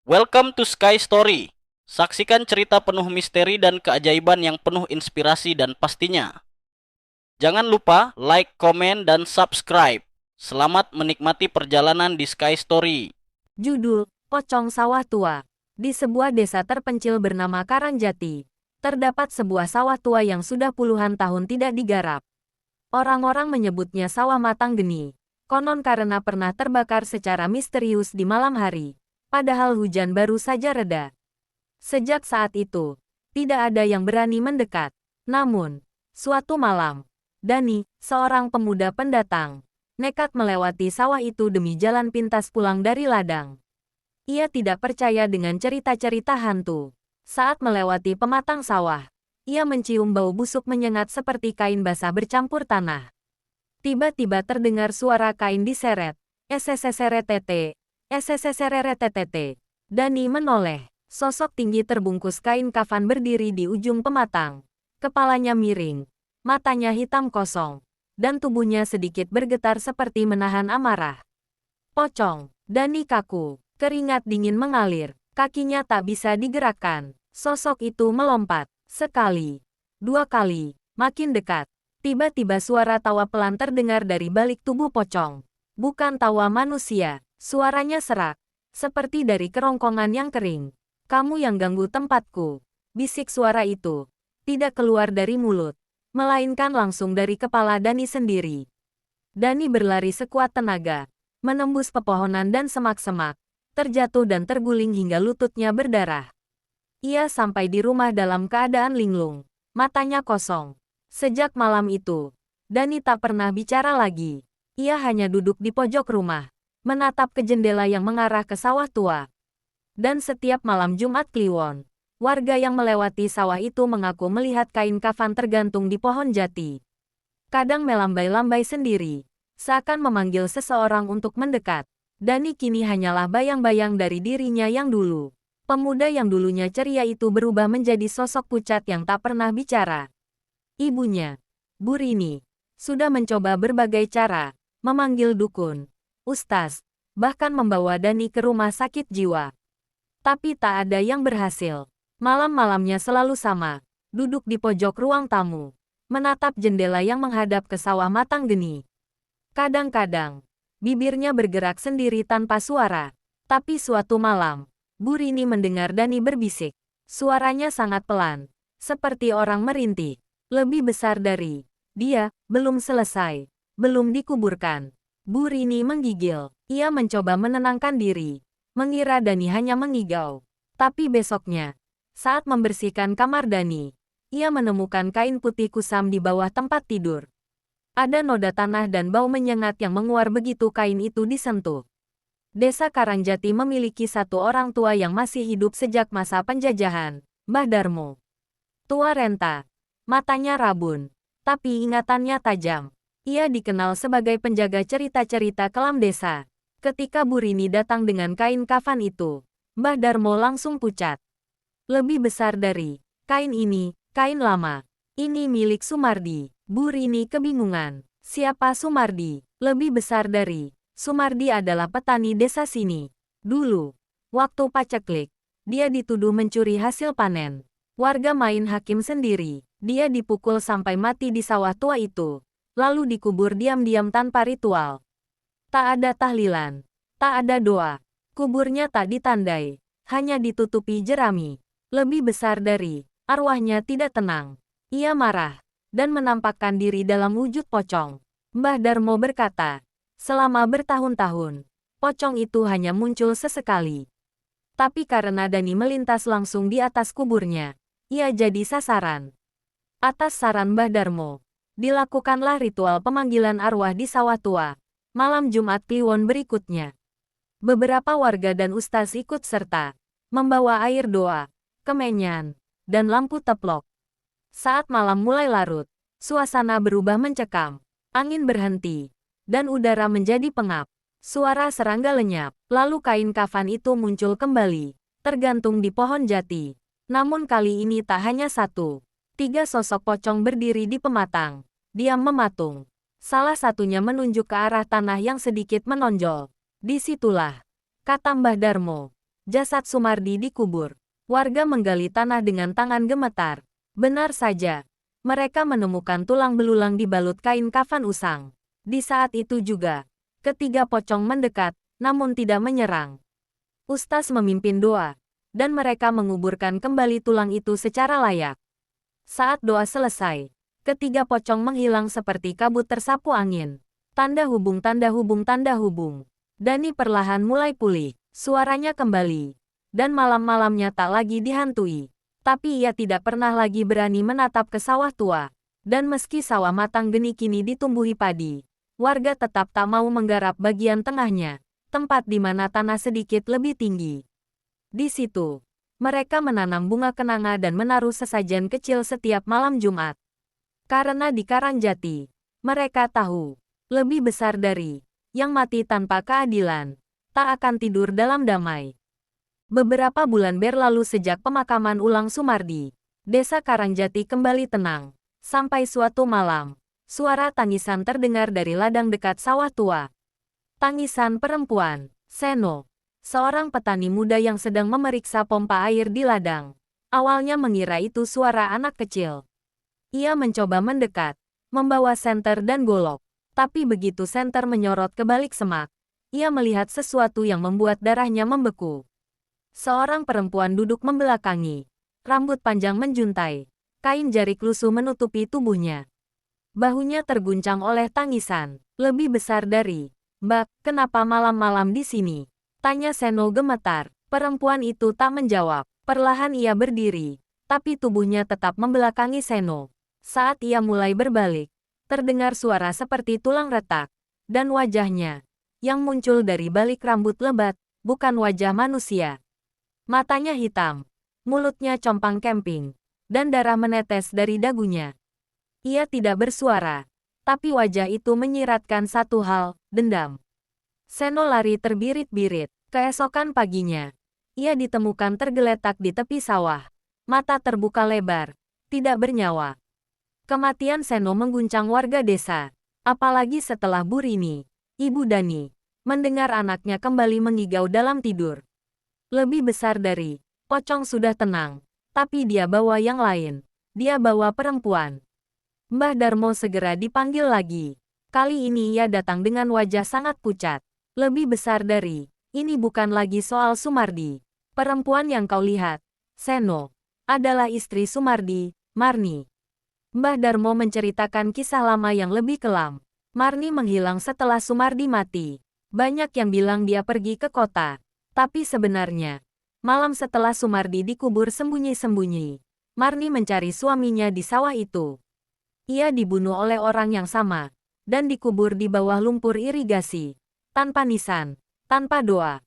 Welcome to Sky Story. Saksikan cerita penuh misteri dan keajaiban yang penuh inspirasi dan pastinya. Jangan lupa like, komen, dan subscribe. Selamat menikmati perjalanan di Sky Story. Judul, Pocong Sawah Tua. Di sebuah desa terpencil bernama Karangjati, terdapat sebuah sawah tua yang sudah puluhan tahun tidak digarap. Orang-orang menyebutnya sawah matang geni. Konon karena pernah terbakar secara misterius di malam hari. Padahal hujan baru saja reda. Sejak saat itu, tidak ada yang berani mendekat. Namun, suatu malam, Dani, seorang pemuda pendatang, nekat melewati sawah itu demi jalan pintas pulang dari ladang. Ia tidak percaya dengan cerita-cerita hantu. Saat melewati pematang sawah, ia mencium bau busuk menyengat seperti kain basah bercampur tanah. Tiba-tiba terdengar suara kain diseret. Esseseseretete, essesesereretete. Dani menoleh. Sosok tinggi terbungkus kain kafan berdiri di ujung pematang. Kepalanya miring, matanya hitam kosong, dan tubuhnya sedikit bergetar seperti menahan amarah. Pocong, Dani kaku, keringat dingin mengalir, kakinya tak bisa digerakkan. Sosok itu melompat, sekali, dua kali, makin dekat. Tiba-tiba suara tawa pelan terdengar dari balik tubuh pocong. Bukan tawa manusia, suaranya serak, seperti dari kerongkongan yang kering. Kamu yang ganggu tempatku, bisik suara itu. Tidak keluar dari mulut, melainkan langsung dari kepala Dani sendiri. Dani berlari sekuat tenaga, menembus pepohonan dan semak-semak, terjatuh dan terguling hingga lututnya berdarah. Ia sampai di rumah dalam keadaan linglung, matanya kosong. Sejak malam itu, Dani tak pernah bicara lagi. Ia hanya duduk di pojok rumah, menatap ke jendela yang mengarah ke sawah tua. Dan setiap malam Jumat Kliwon, warga yang melewati sawah itu mengaku melihat kain kafan tergantung di pohon jati. Kadang melambai-lambai sendiri, seakan memanggil seseorang untuk mendekat. Dani kini hanyalah bayang-bayang dari dirinya yang dulu. Pemuda yang dulunya ceria itu berubah menjadi sosok pucat yang tak pernah bicara. Ibunya, Bu Rini, sudah mencoba berbagai cara, memanggil dukun, ustaz, bahkan membawa Dani ke rumah sakit jiwa. Tapi tak ada yang berhasil. Malam-malamnya selalu sama, duduk di pojok ruang tamu, menatap jendela yang menghadap ke sawah matang geni. Kadang-kadang, bibirnya bergerak sendiri tanpa suara. Tapi suatu malam, Bu Rini mendengar Dani berbisik. Suaranya sangat pelan, seperti orang merintih. Lebih besar dari dia, belum selesai, belum dikuburkan. Bu Rini menggigil. Ia mencoba menenangkan diri, mengira Dani hanya mengigau. Tapi besoknya, saat membersihkan kamar Dani, ia menemukan kain putih kusam di bawah tempat tidur. Ada noda tanah dan bau menyengat yang menguar begitu kain itu disentuh. Desa Karangjati memiliki satu orang tua yang masih hidup sejak masa penjajahan, Mbah Darmo. Tua renta, matanya rabun, tapi ingatannya tajam. Ia dikenal sebagai penjaga cerita-cerita kelam desa. Ketika Bu Rini datang dengan kain kafan itu, Mbah Darmo langsung pucat. Lebih besar dari kain ini, kain lama. Ini milik Sumardi. Bu Rini kebingungan. Siapa Sumardi? Lebih besar dari Sumardi adalah petani desa sini. Dulu, waktu paceklik, dia dituduh mencuri hasil panen. Warga main hakim sendiri. Dia dipukul sampai mati di sawah tua itu, lalu dikubur diam-diam tanpa ritual. Tak ada tahlilan, tak ada doa. Kuburnya tak ditandai, hanya ditutupi jerami. Lebih besar dari arwahnya tidak tenang. Ia marah dan menampakkan diri dalam wujud pocong. Mbah Darmo berkata, selama bertahun-tahun, pocong itu hanya muncul sesekali. Tapi karena Dani melintas langsung di atas kuburnya, ia jadi sasaran. Atas saran Mbah Darmo, dilakukanlah ritual pemanggilan arwah di sawah tua, malam Jumat Kliwon berikutnya. Beberapa warga dan ustaz ikut serta, membawa air doa, kemenyan, dan lampu teplok. Saat malam mulai larut, suasana berubah mencekam, angin berhenti, dan udara menjadi pengap. Suara serangga lenyap, lalu kain kafan itu muncul kembali, tergantung di pohon jati. Namun kali ini tak hanya satu. 3 sosok pocong berdiri di pematang, diam mematung. Salah satunya menunjuk ke arah tanah yang sedikit menonjol. Disitulah, kata Mbah Darmo, Jasad Sumardi dikubur. Warga menggali tanah dengan tangan gemetar. Benar saja. Mereka menemukan tulang belulang dibalut kain kafan usang. Di saat itu juga, ketiga pocong mendekat, namun tidak menyerang. Ustaz memimpin doa, dan mereka menguburkan kembali tulang itu secara layak. Saat doa selesai, ketiga pocong menghilang seperti kabut tersapu angin. Tanda hubung, tanda hubung, tanda hubung. Dani perlahan mulai pulih. Suaranya kembali, dan malam-malamnya tak lagi dihantui. Tapi ia tidak pernah lagi berani menatap ke sawah tua. Dan meski sawah matang geni kini ditumbuhi padi, warga tetap tak mau menggarap bagian tengahnya, tempat di mana tanah sedikit lebih tinggi. Di situ, mereka menanam bunga kenanga dan menaruh sesajen kecil setiap malam Jumat. Karena di Karangjati, mereka tahu, lebih besar dari yang mati tanpa keadilan tak akan tidur dalam damai. Beberapa bulan berlalu sejak pemakaman ulang Sumardi. Desa Karangjati kembali tenang. Sampai suatu malam, suara tangisan terdengar dari ladang dekat sawah tua. Tangisan perempuan, Seno, seorang petani muda yang sedang memeriksa pompa air di ladang. Awalnya mengira itu suara anak kecil. Ia mencoba mendekat, membawa senter dan golok. Tapi begitu senter menyorot ke balik semak, ia melihat sesuatu yang membuat darahnya membeku. Seorang perempuan duduk membelakangi. Rambut panjang menjuntai. Kain jarik lusuh menutupi tubuhnya. Bahunya terguncang oleh tangisan. Lebih besar dari, "Mbak, kenapa malam-malam di sini?" tanya Seno gemetar. Perempuan itu tak menjawab. Perlahan ia berdiri, tapi tubuhnya tetap membelakangi Seno. Saat ia mulai berbalik, terdengar suara seperti tulang retak. Dan wajahnya yang muncul dari balik rambut lebat, bukan wajah manusia. Matanya hitam, mulutnya compang kemping, dan darah menetes dari dagunya. Ia tidak bersuara, tapi wajah itu menyiratkan satu hal, dendam. Seno lari terbirit-birit. Keesokan paginya, ia ditemukan tergeletak di tepi sawah. Mata terbuka lebar, tidak bernyawa. Kematian Seno mengguncang warga desa, apalagi setelah Bu Rini, Ibu Dani, mendengar anaknya kembali mengigau dalam tidur. Lebih besar dari, pocong sudah tenang, tapi dia bawa yang lain. Dia bawa perempuan. Mbah Darmo segera dipanggil lagi. Kali ini ia datang dengan wajah sangat pucat. Lebih besar dari, ini bukan lagi soal Sumardi. Perempuan yang kau lihat, Seno, adalah istri Sumardi, Marni. Mbah Darmo menceritakan kisah lama yang lebih kelam. Marni menghilang setelah Sumardi mati. Banyak yang bilang dia pergi ke kota. Tapi sebenarnya, malam setelah Sumardi dikubur sembunyi-sembunyi, Marni mencari suaminya di sawah itu. Ia dibunuh oleh orang yang sama, dan dikubur di bawah lumpur irigasi, tanpa nisan, tanpa doa.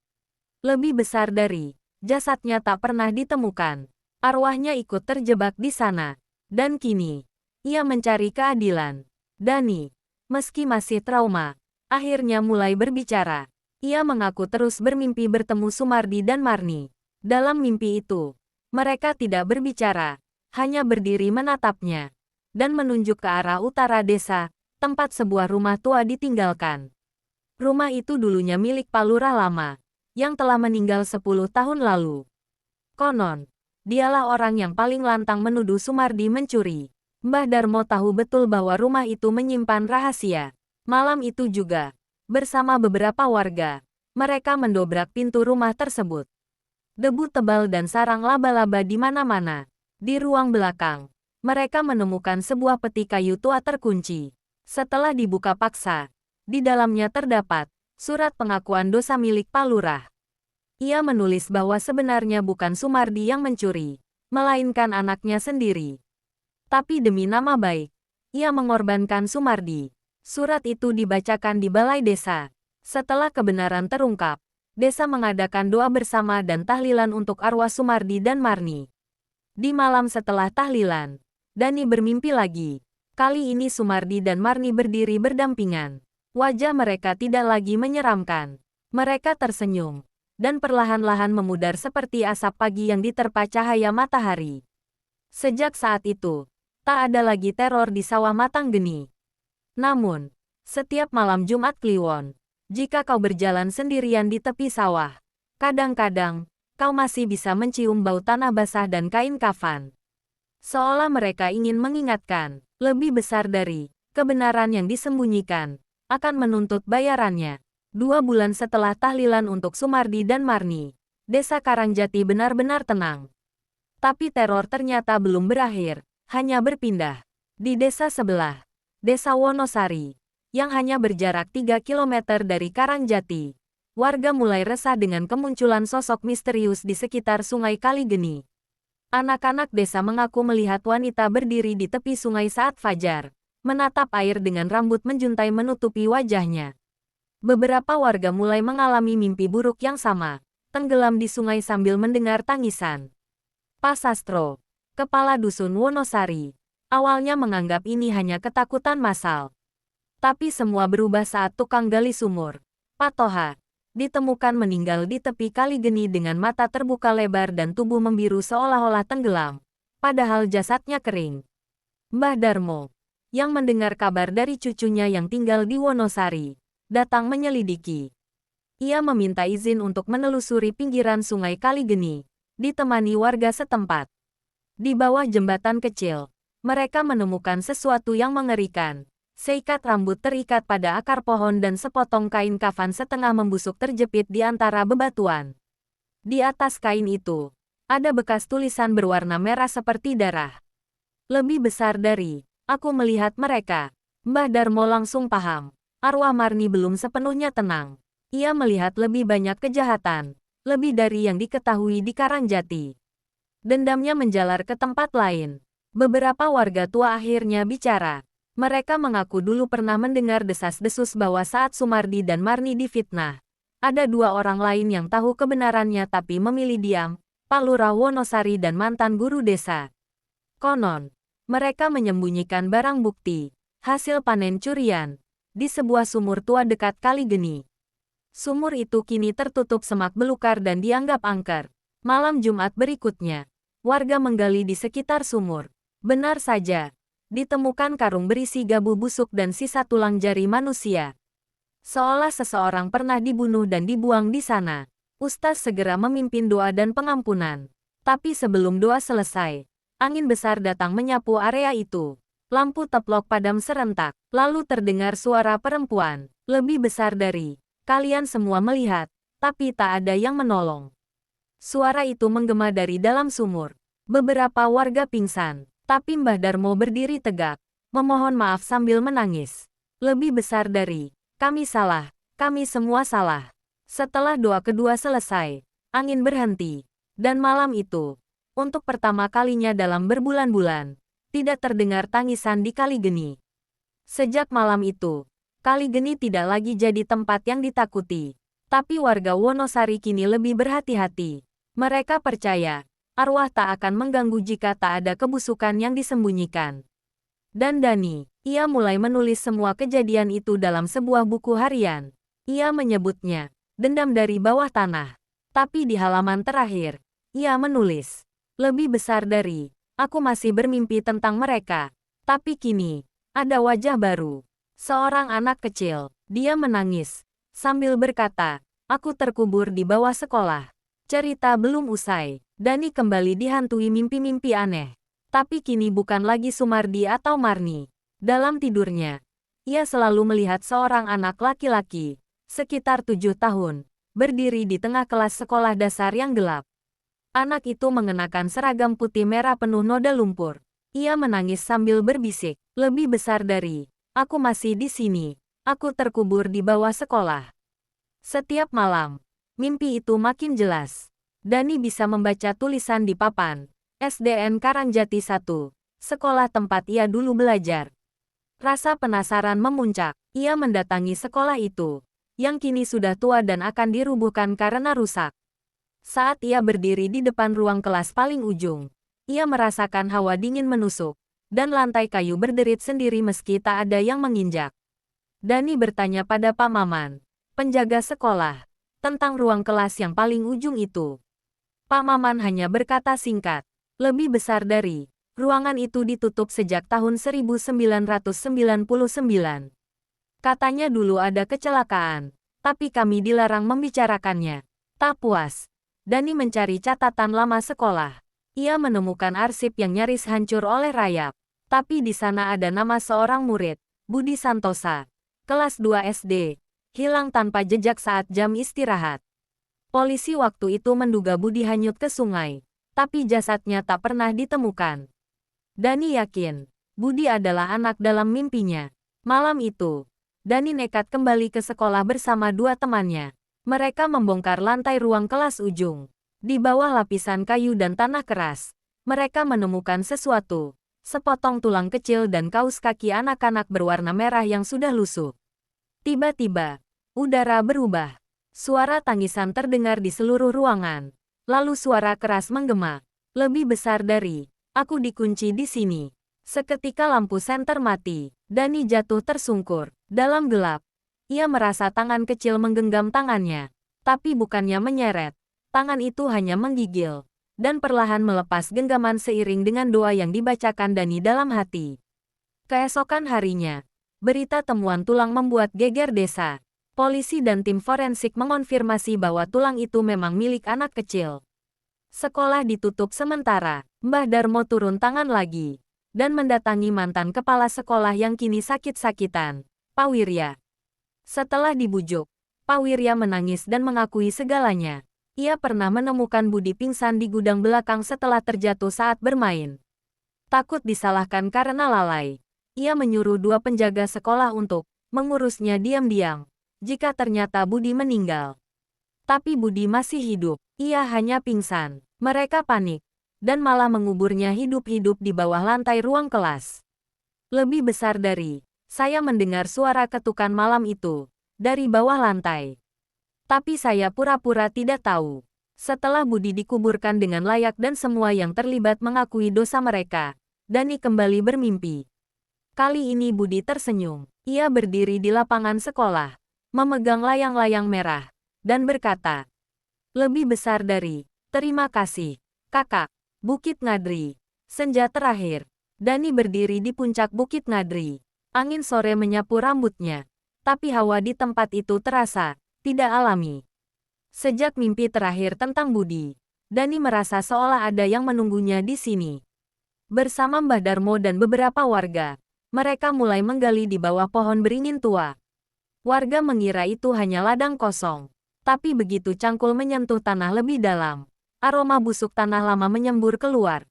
Lebih besar dari, jasadnya tak pernah ditemukan. Arwahnya ikut terjebak di sana. Dan kini, ia mencari keadilan. Dani, meski masih trauma, akhirnya mulai berbicara. Ia mengaku terus bermimpi bertemu Sumardi dan Marni. Dalam mimpi itu, mereka tidak berbicara, hanya berdiri menatapnya, dan menunjuk ke arah utara desa, tempat sebuah rumah tua ditinggalkan. Rumah itu dulunya milik Pak Lurah lama, yang telah meninggal 10 tahun lalu. Konon, dialah orang yang paling lantang menuduh Sumardi mencuri. Mbah Darmo tahu betul bahwa rumah itu menyimpan rahasia. Malam itu juga, bersama beberapa warga, mereka mendobrak pintu rumah tersebut. Debu tebal dan sarang laba-laba di mana-mana. Di ruang belakang, mereka menemukan sebuah peti kayu tua terkunci. Setelah dibuka paksa, di dalamnya terdapat surat pengakuan dosa milik Pak Lurah. Ia menulis bahwa sebenarnya bukan Sumardi yang mencuri, melainkan anaknya sendiri. Tapi demi nama baik, ia mengorbankan Sumardi. Surat itu dibacakan di balai desa. Setelah kebenaran terungkap, desa mengadakan doa bersama dan tahlilan untuk arwah Sumardi dan Marni. Di malam setelah tahlilan, Dani bermimpi lagi. Kali ini Sumardi dan Marni berdiri berdampingan. Wajah mereka tidak lagi menyeramkan. Mereka tersenyum, dan perlahan-lahan memudar seperti asap pagi yang diterpa cahaya matahari. Sejak saat itu, tak ada lagi teror di sawah matang geni. Namun, setiap malam Jumat Kliwon, jika kau berjalan sendirian di tepi sawah, kadang-kadang, kau masih bisa mencium bau tanah basah dan kain kafan. Seolah mereka ingin mengingatkan, lebih besar dari kebenaran yang disembunyikan, akan menuntut bayarannya. 2 bulan setelah tahlilan untuk Sumardi dan Marni, desa Karangjati benar-benar tenang. Tapi teror ternyata belum berakhir, hanya berpindah. Di desa sebelah, desa Wonosari, yang hanya berjarak 3 kilometer dari Karangjati, warga mulai resah dengan kemunculan sosok misterius di sekitar Sungai Kaligeni. Anak-anak desa mengaku melihat wanita berdiri di tepi sungai saat fajar, menatap air dengan rambut menjuntai menutupi wajahnya. Beberapa warga mulai mengalami mimpi buruk yang sama, tenggelam di sungai sambil mendengar tangisan. Pak Sastro, kepala dusun Wonosari, awalnya menganggap ini hanya ketakutan massal. Tapi semua berubah saat tukang gali sumur, Pak Toha, ditemukan meninggal di tepi Kaligeni dengan mata terbuka lebar dan tubuh membiru seolah-olah tenggelam, padahal jasadnya kering. Mbah Darmo, yang mendengar kabar dari cucunya yang tinggal di Wonosari, datang menyelidiki. Ia meminta izin untuk menelusuri pinggiran sungai Kaligeni, ditemani warga setempat. Di bawah jembatan kecil, mereka menemukan sesuatu yang mengerikan. Seikat rambut terikat pada akar pohon dan sepotong kain kafan setengah membusuk terjepit di antara bebatuan. Di atas kain itu, ada bekas tulisan berwarna merah seperti darah. Lebih besar dari, aku melihat mereka. Mbah Darmo langsung paham. Arwah Marni belum sepenuhnya tenang. Ia melihat lebih banyak kejahatan, lebih dari yang diketahui di Karangjati. Dendamnya menjalar ke tempat lain. Beberapa warga tua akhirnya bicara. Mereka mengaku dulu pernah mendengar desas-desus bahwa saat Sumardi dan Marni difitnah, ada 2 orang lain yang tahu kebenarannya tapi memilih diam, Pak Lurah Wonosari dan mantan guru desa. Konon, mereka menyembunyikan barang bukti, hasil panen curian, di sebuah sumur tua dekat Kaligeni. Sumur itu kini tertutup semak belukar dan dianggap angker. Malam Jumat berikutnya, warga menggali di sekitar sumur. Benar saja, ditemukan karung berisi gabu busuk dan sisa tulang jari manusia. Seolah seseorang pernah dibunuh dan dibuang di sana. Ustaz segera memimpin doa dan pengampunan. Tapi sebelum doa selesai, angin besar datang menyapu area itu. Lampu teplok padam serentak, lalu terdengar suara perempuan, lebih besar dari kalian semua melihat, tapi tak ada yang menolong. Suara itu menggema dari dalam sumur. Beberapa warga pingsan, tapi Mbah Darmo berdiri tegak, memohon maaf sambil menangis. Lebih besar dari, kami salah, kami semua salah. Setelah doa kedua selesai, angin berhenti, dan malam itu, untuk pertama kalinya dalam berbulan-bulan, tidak terdengar tangisan di Kaligeni. Sejak malam itu, Kaligeni tidak lagi jadi tempat yang ditakuti. Tapi warga Wonosari kini lebih berhati-hati. Mereka percaya, arwah tak akan mengganggu jika tak ada kebusukan yang disembunyikan. Dan Dani, ia mulai menulis semua kejadian itu dalam sebuah buku harian. Ia menyebutnya, dendam dari bawah tanah. Tapi di halaman terakhir, ia menulis, lebih besar dari, aku masih bermimpi tentang mereka. Tapi kini, ada wajah baru. Seorang anak kecil, dia menangis, sambil berkata, aku terkubur di bawah sekolah. Cerita belum usai, Dani kembali dihantui mimpi-mimpi aneh. Tapi kini bukan lagi Sumardi atau Marni. Dalam tidurnya, ia selalu melihat seorang anak laki-laki, sekitar 7 tahun, berdiri di tengah kelas sekolah dasar yang gelap. Anak itu mengenakan seragam putih merah penuh noda lumpur. Ia menangis sambil berbisik, lebih besar dari, aku masih di sini, aku terkubur di bawah sekolah. Setiap malam, mimpi itu makin jelas. Dani bisa membaca tulisan di papan, SDN Karangjati 1, sekolah tempat ia dulu belajar. Rasa penasaran memuncak, ia mendatangi sekolah itu, yang kini sudah tua dan akan dirubuhkan karena rusak. Saat ia berdiri di depan ruang kelas paling ujung, ia merasakan hawa dingin menusuk, dan lantai kayu berderit sendiri meski tak ada yang menginjak. Dani bertanya pada Pak Maman, penjaga sekolah, tentang ruang kelas yang paling ujung itu. Pak Maman hanya berkata singkat, lebih besar dari, ruangan itu ditutup sejak tahun 1999. Katanya dulu ada kecelakaan, tapi kami dilarang membicarakannya. Tak puas, Dani mencari catatan lama sekolah. Ia menemukan arsip yang nyaris hancur oleh rayap. Tapi di sana ada nama seorang murid, Budi Santosa, kelas 2 SD, hilang tanpa jejak saat jam istirahat. Polisi waktu itu menduga Budi hanyut ke sungai, tapi jasadnya tak pernah ditemukan. Dani yakin, Budi adalah anak dalam mimpinya. Malam itu, Dani nekat kembali ke sekolah bersama dua temannya. Mereka membongkar lantai ruang kelas ujung. Di bawah lapisan kayu dan tanah keras, mereka menemukan sesuatu. Sepotong tulang kecil dan kaus kaki anak-anak berwarna merah yang sudah lusuh. Tiba-tiba, udara berubah. Suara tangisan terdengar di seluruh ruangan. Lalu suara keras menggema. Lebih besar dari, aku dikunci di sini. Seketika lampu senter mati. Dani jatuh tersungkur. Dalam gelap, ia merasa tangan kecil menggenggam tangannya. Tapi bukannya menyeret. Tangan itu hanya menggigil. Dan perlahan melepas genggaman seiring dengan doa yang dibacakan Dani dalam hati. Keesokan harinya, berita temuan tulang membuat geger desa. Polisi dan tim forensik mengonfirmasi bahwa tulang itu memang milik anak kecil. Sekolah ditutup sementara. Mbah Darmo turun tangan lagi dan mendatangi mantan kepala sekolah yang kini sakit-sakitan, Pak Wirya. Setelah dibujuk, Pak Wirya menangis dan mengakui segalanya. Ia pernah menemukan Budi pingsan di gudang belakang setelah terjatuh saat bermain. Takut disalahkan karena lalai, ia menyuruh dua penjaga sekolah untuk mengurusnya diam-diam jika ternyata Budi meninggal. Tapi Budi masih hidup, ia hanya pingsan. Mereka panik dan malah menguburnya hidup-hidup di bawah lantai ruang kelas. Lebih besar dari, saya mendengar suara ketukan malam itu dari bawah lantai. Tapi saya pura-pura tidak tahu. Setelah Budi dikuburkan dengan layak dan semua yang terlibat mengakui dosa mereka, Dani kembali bermimpi. Kali ini Budi tersenyum. Ia berdiri di lapangan sekolah, memegang layang-layang merah, dan berkata, "Lebih besar dari, terima kasih, Kakak, Bukit Ngadri." Senja terakhir, Dani berdiri di puncak Bukit Ngadri. Angin sore menyapu rambutnya, tapi hawa di tempat itu terasa tidak alami. Sejak mimpi terakhir tentang Budi, Dani merasa seolah ada yang menunggunya di sini. Bersama Mbah Darmo dan beberapa warga, mereka mulai menggali di bawah pohon beringin tua. Warga mengira itu hanya ladang kosong, tapi begitu cangkul menyentuh tanah lebih dalam, aroma busuk tanah lama menyembur keluar.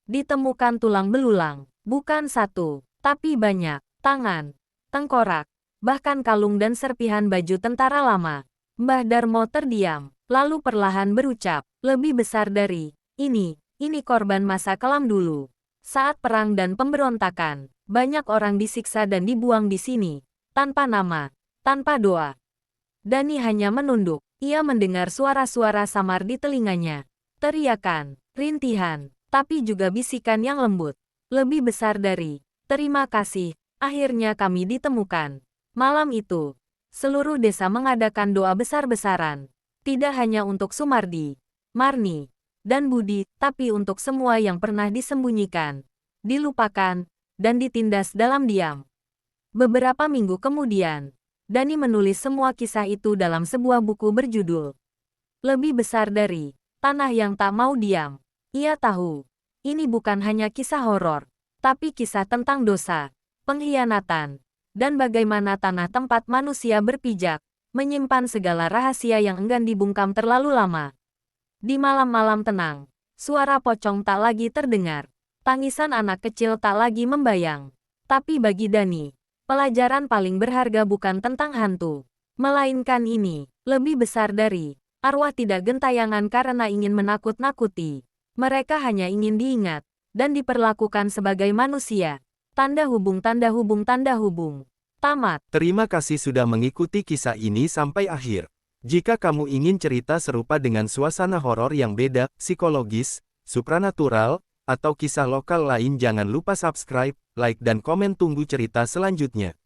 Ditemukan tulang belulang, bukan satu, tapi banyak, tangan, tengkorak, bahkan kalung dan serpihan baju tentara lama. Mbah Darmo terdiam, lalu perlahan berucap, "Lebih besar dari ini korban masa kelam dulu. Saat perang dan pemberontakan, banyak orang disiksa dan dibuang di sini, tanpa nama, tanpa doa." Dani hanya menunduk, ia mendengar suara-suara samar di telinganya. Teriakan, rintihan, tapi juga bisikan yang lembut. Lebih besar dari, terima kasih, akhirnya kami ditemukan. Malam itu, seluruh desa mengadakan doa besar-besaran. Tidak hanya untuk Sumardi, Marni, dan Budi, tapi untuk semua yang pernah disembunyikan, dilupakan, dan ditindas dalam diam. Beberapa minggu kemudian, Dani menulis semua kisah itu dalam sebuah buku berjudul "Lebih Besar Dari Tanah Yang Tak Mau Diam." Ia tahu, ini bukan hanya kisah horor, tapi kisah tentang dosa, pengkhianatan, dan bagaimana tanah tempat manusia berpijak, menyimpan segala rahasia yang enggan dibungkam terlalu lama. Di malam-malam tenang, suara pocong tak lagi terdengar. Tangisan anak kecil tak lagi membayang. Tapi bagi Dani, pelajaran paling berharga bukan tentang hantu, melainkan ini, lebih besar dari, arwah tidak gentayangan karena ingin menakut-nakuti. Mereka hanya ingin diingat, dan diperlakukan sebagai manusia. Tanda hubung, tanda hubung, tanda hubung. Tamat. Terima kasih sudah mengikuti kisah ini sampai akhir. Jika kamu ingin cerita serupa dengan suasana horor yang beda, psikologis, supranatural, atau kisah lokal lain, jangan lupa subscribe, like dan komen. Tunggu cerita selanjutnya.